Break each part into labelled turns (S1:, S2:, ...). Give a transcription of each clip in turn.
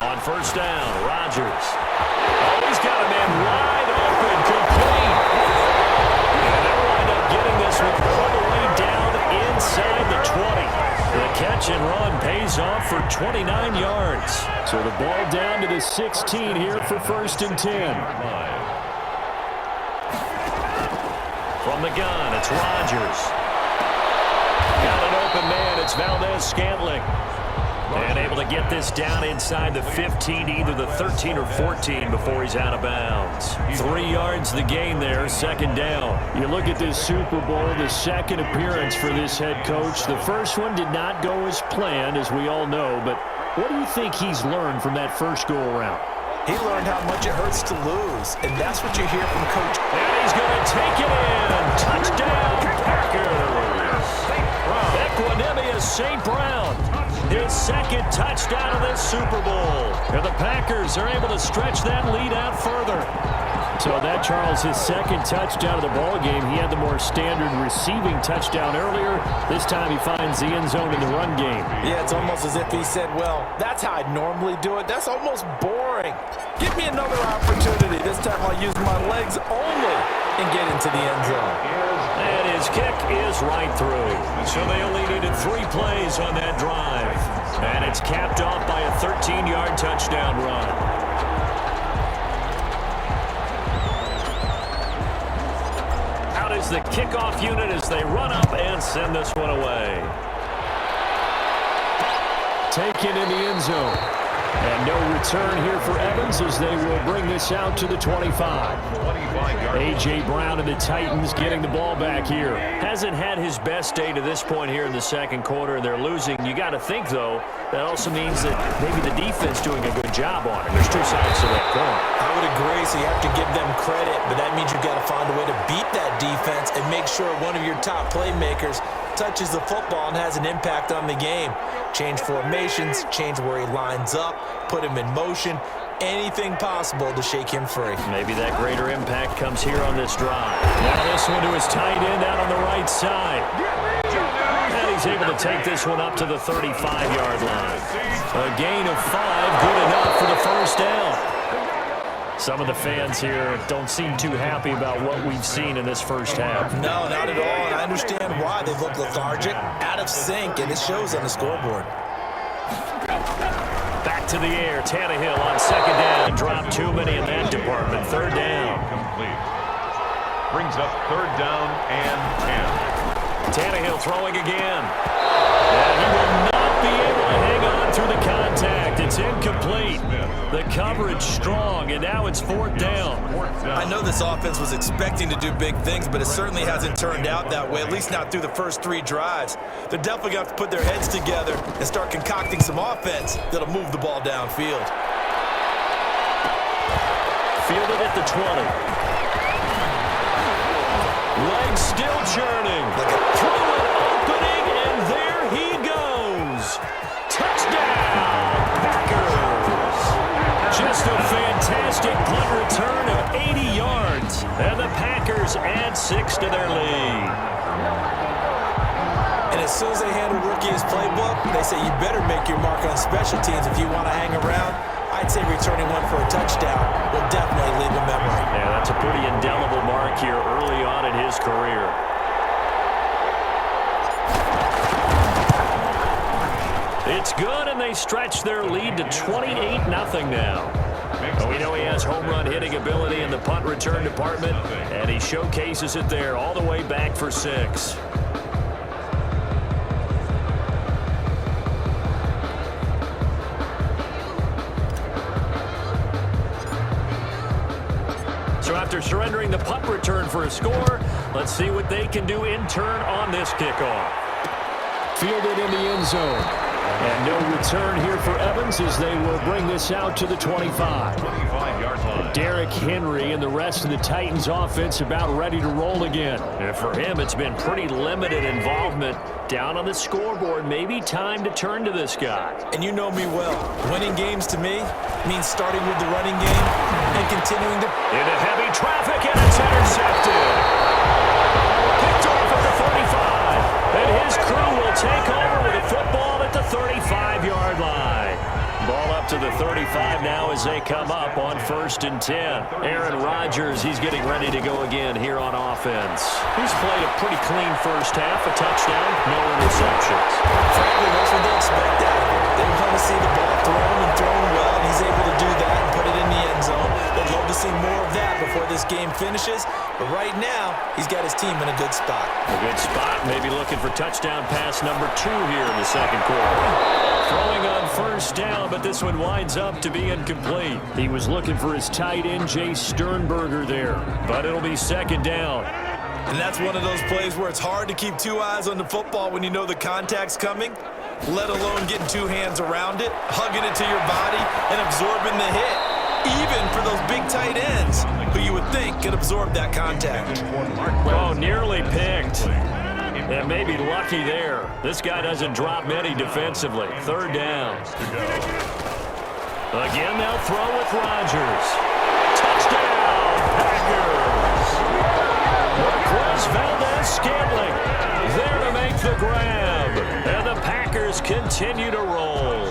S1: On first down, Rodgers. Oh, he's got a man wide open, complete. And they'll wind up getting this one all the way down inside the 20. The catch and run pays off for 29 yards. So the ball down to the 16 here for 1st and 10. From the gun, it's Rodgers. Got an open man, it's Valdez-Scantling. And able to get this down inside the 15, either the 13 or 14 before he's out of bounds. 3 yards the gain there, 2nd down. You look at this Super Bowl, the 2nd appearance for this head coach. The first one did not go as planned, as we all know, but what do you think he's learned from that first go-around?
S2: He learned how much it hurts to lose, and that's what you hear from Coach.
S1: And he's going to take it in. Touchdown, Packers. Equanimous St. Brown. His 2nd touchdown of this Super Bowl. And the Packers are able to stretch that lead out further. So that, Charles, his 2nd touchdown of the ball game. He had the more standard receiving touchdown earlier. This time he finds the end zone in the run game.
S2: Yeah, it's almost as if he said, well, that's how I'd normally do it. That's almost boring. Give me another opportunity. This time I'll use my legs only and get into the end zone.
S1: And his kick is right through. So they only needed 3 plays on that drive. And it's capped off by a 13-yard touchdown run. Out is the kickoff unit as they run up and send this one away. Taken in the end zone. And no return here for Evans as they will bring this out to the 25. A.J. Brown and the Titans getting the ball back here. Hasn't had his best day to this point here in the 2nd quarter, and they're losing. You got to think, though, that also means that maybe the defense doing a good job on it. There's 2 sides to that coin.
S2: I would agree, so you have to give them credit, but that means you got to find a way to beat that defense and make sure one of your top playmakers touches the football and has an impact on the game. Change formations, change where he lines up, put him in motion, anything possible to shake him free.
S1: Maybe that greater impact comes here on this drive. Now this one to his tight end out on the right side. And he's able to take this one up to the 35-yard line. A gain of 5, good enough for the 1st down. Some of the fans here don't seem too happy about what we've seen in this first half.
S2: No, not at all, and I understand why. They look lethargic, out of sync, and it shows on the scoreboard.
S1: Back to the air, Tannehill on 2nd down. Dropped too many in that department. 3rd down.
S3: Complete. Brings up 3rd down and 10.
S1: Tannehill throwing again. And he will not be able to hang on through the contact. It's incomplete. The coverage strong, and now it's 4th down.
S2: I know this offense was expecting to do big things, but it certainly hasn't turned out that way, at least not through the first 3 drives. They're definitely going to have to put their heads together and start concocting some offense that'll move the ball downfield.
S1: Fielded at the 20. Legs still churning. Through an opening, and there he goes. Touchdown, Packers. Just a fantastic punt return of 80 yards. And the Packers add 6 to their lead.
S2: And as soon as they hand a rookie his playbook, they say you better make your mark on special teams if you want to hang around. I'd say returning one for a touchdown will definitely leave a memory.
S1: Yeah, that's a pretty indelible mark here early on in his career. It's good, and they stretch their lead to 28-0 now. We know he has home run hitting ability in the punt return department, and he showcases it there all the way back for 6. So after surrendering the punt return for a score, let's see what they can do in turn on this kickoff. Fielded in the end zone. And no return here for Evans as they will bring this out to the 25.
S3: 25-yard line.
S1: Derrick Henry and the rest of the Titans offense about ready to roll again. And for him, it's been pretty limited involvement down on the scoreboard. Maybe time to turn to this guy.
S2: And you know me well. Winning games to me means starting with the running game and continuing to...
S1: Into heavy traffic, and it's intercepted. Picked off at the 35. And his crew will take over with a football at the 35-yard line. Ball up to the 35 now as they come up on 1st and 10. Aaron Rodgers, he's getting ready to go again here on offense. He's played a pretty clean first half, a touchdown, no interceptions.
S2: Frankly, that's what they expect out of him. They want to see the ball thrown well, and he's able to do that and put it in the end zone. They'd love to see more of that before this game finishes, but right now, he's got his team in a good spot.
S1: A good spot, maybe looking for touchdown pass number 2 here in the second quarter. Throwing on 1st down, but this one winds up to be incomplete. He was looking for his tight end, Jay Sternberger there, but it'll be 2nd down.
S2: And that's one of those plays where it's hard to keep 2 eyes on the football when you know the contact's coming, let alone getting 2 hands around it, hugging it to your body, and absorbing the hit. Even for those big tight ends who you would think could absorb that contact.
S1: Oh, nearly picked. And maybe lucky there. This guy doesn't drop many defensively. 3rd down. Again, they'll throw with Rodgers. Touchdown, Packers. Marquez Valdez-Scantling there to make the grab. And the Packers continue to roll.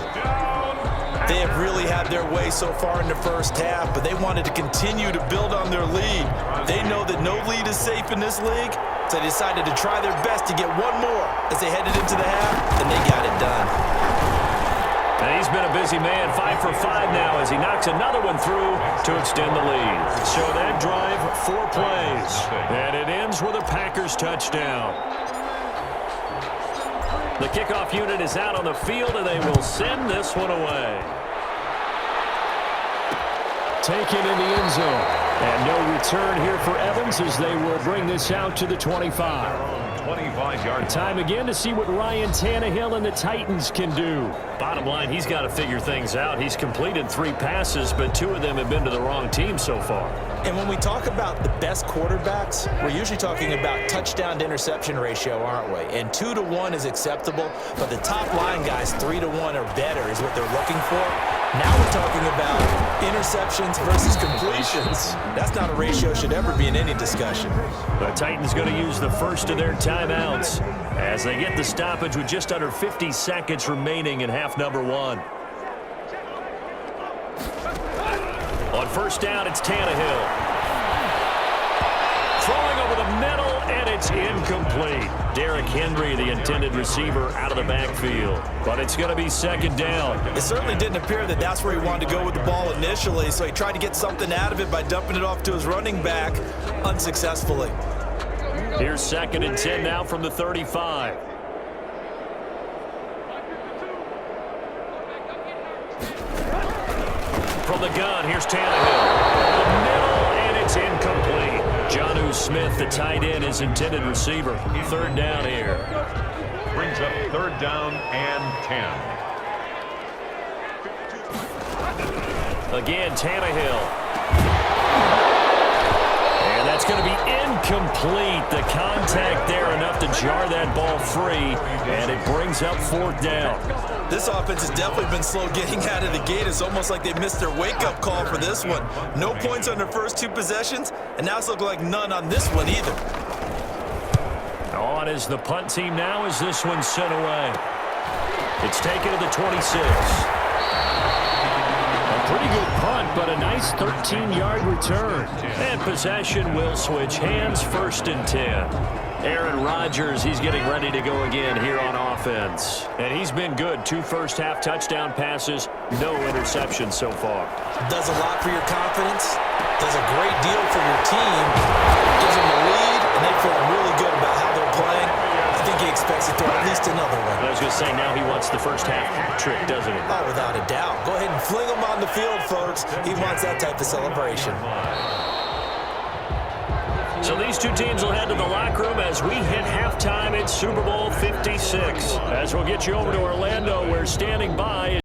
S2: They have really had their way so far in the first half, but they wanted to continue to build on their lead. They know that no lead is safe in this league, so they decided to try their best to get one more as they headed into the half, and they got it done.
S1: And he's been a busy man, 5 for 5 now as he knocks another one through to extend the lead. So that drive, 4 plays, and it ends with a Packers touchdown. The kickoff unit is out on the field, and they will send this one away. Taken in the end zone. And no return here for Evans as they will bring this out to the 25.
S3: 25-yard.
S1: Time again to see what Ryan Tannehill and the Titans can do. Bottom line, he's got to figure things out. He's completed 3 passes, but 2 of them have been to the wrong team so far.
S2: And when we talk about the best quarterbacks, we're usually talking about touchdown to interception ratio, aren't we? And 2 to 1 is acceptable, but the top line guys 3 to 1 or better is what they're looking for. Now we're talking about interceptions versus completions. That's not a ratio should ever be in any discussion.
S1: The Titans going to use the first of their timeouts as they get the stoppage with just under 50 seconds remaining in half number 1. On 1st down, it's Tannehill. Throwing over the middle, and it's incomplete. Derrick Henry, the intended receiver, out of the backfield. But it's going to be 2nd down.
S2: It certainly didn't appear that that's where he wanted to go with the ball initially, so he tried to get something out of it by dumping it off to his running back unsuccessfully.
S1: Here's 2nd and 10 now from the 35. From the gun, here's Tannehill. The middle, and it's incomplete. Jonnu Smith, the tight end, is intended receiver. 3rd down here.
S3: Brings up 3rd down and 10.
S1: Again, Tannehill. And that's going to be incomplete. The contact there enough to jar that ball free, and it brings up 4th down.
S2: This offense has definitely been slow getting out of the gate. It's almost like they missed their wake-up call for this one. No points on their first 2 possessions, and now it's looking like none on this one either.
S1: On is the punt team now as this one's sent away. It's taken to the 26. A pretty good punt, but a nice 13-yard return. And possession will switch hands, 1st and 10. Aaron Rodgers, he's getting ready to go again here on offense. And he's been good. 2 first-half touchdown passes, no interceptions so far.
S2: Does a lot for your confidence, does a great deal for your team, gives them the lead, and they feel really good about how they're playing. I think he expects to throw at least another one.
S1: I was going to say, now he wants the first-half hat trick, doesn't he?
S2: Oh, without a doubt. Go ahead and fling him on the field, folks. He wants that type of celebration.
S1: So these 2 teams will head to the locker room as we hit halftime at Super Bowl 56. As we'll get you over to Orlando, where standing by